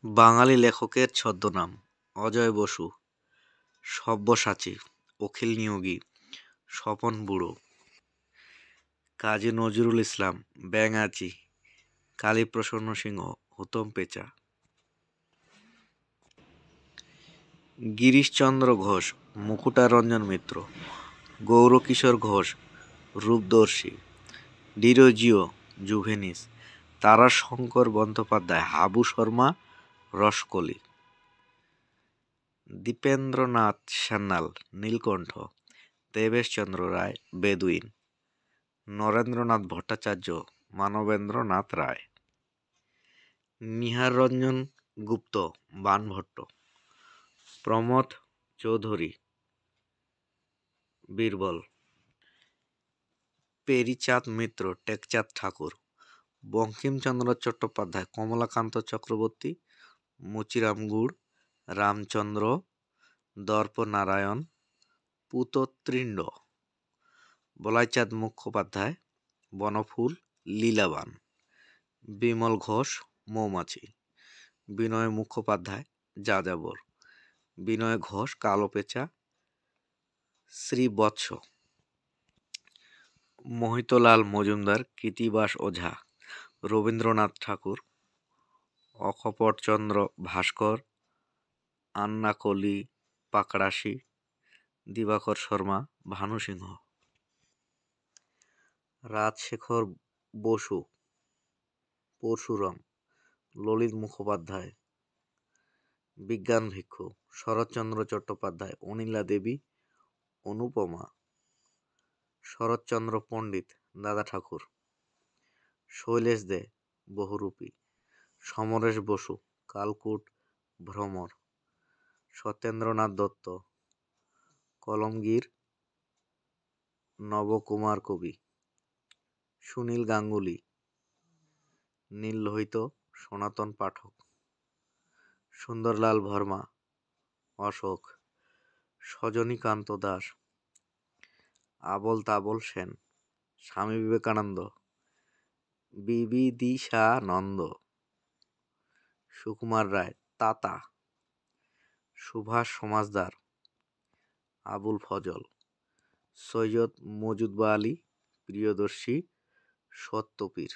বাঙালি লেখকের ছদ্মনাম: অজয় বসু, সব্যসাচী, অখিল নিয়োগী, স্বপন বুড়ো, কাজী নজরুল ইসলাম, ব্যাঙাচি, কালীপ্রসন্ন সিংহ, হুতম পেঁচা, গিরিশচন্দ্র ঘোষ, মুকুটারঞ্জন মিত্র, গৌরকিশোর ঘোষ, রূপদর্শী, ডিরোজিও, জুভেনিস, তারাশঙ্কর বন্দ্যোপাধ্যায়, হাবু শর্মা, রসকলি, দীপেন্দ্রনাথ সান্যাল, নীলকণ্ঠ, দেবেশচন্দ্র রায়, বেদুইন, নরেন্দ্রনাথ ভট্টাচার্য, মানবেন্দ্রনাথ রায়, নিহাররঞ্জন গুপ্ত, বাণভট্ট, প্রমথ চৌধুরী, বীরবল, পেরিচাঁদ মিত্র, টেকচাঁদ ঠাকুর, বঙ্কিমচন্দ্র চট্টোপাধ্যায়, কমলাকান্ত চক্রবর্তী, মুচিরাম গুড়, রামচন্দ্র, দর্পনারায়ণ, পূতত্রিণ্ড, বলাইচাঁদ মুখোপাধ্যায়, বনফুল, লীলাবান, বিমল ঘোষ, মৌমাছি, বিনয় মুখোপাধ্যায়, যাযাবর, বিনয় ঘোষ, কালো পেঁচা, শ্রীবৎস, মোহিতলাল মজুমদার, কৃত্তিবাস ওঝা, রবীন্দ্রনাথ ঠাকুর, অকপটচন্দ্র ভাস্কর, আন্নাকলি পাকড়াশি, দিবাকর শর্মা, ভানু সিংহ, রাজশেখর বসু, পরশুরাম, ললিত মুখোপাধ্যায়, বিজ্ঞান ভিক্ষু, শরৎচন্দ্র চট্টোপাধ্যায়, অনিলা দেবী, অনুপমা, শরৎচন্দ্র পণ্ডিত, দাদা ঠাকুর, শৈলেশ দে, বহুরূপী, সমরেশ বসু, কালকূট ভ্রমর, সত্যেন্দ্রনাথ দত্ত, কলমগীর, নবকুমার কবি, সুনীল গাঙ্গুলি, নীললোহিত, সনাতন পাঠক, সুন্দরলাল ভার্মা, অশোক, সজনীকান্ত দাস, আবল তাবল সেন, স্বামী বিবেকানন্দ, বিবিদিশানন্দ, সুকুমার রায়, তাতা, সুভাষ সমাজদার, আবুল ফজল, সৈয়দ মজুদবা আলী, প্রিয়দর্শী, সত্যপীর।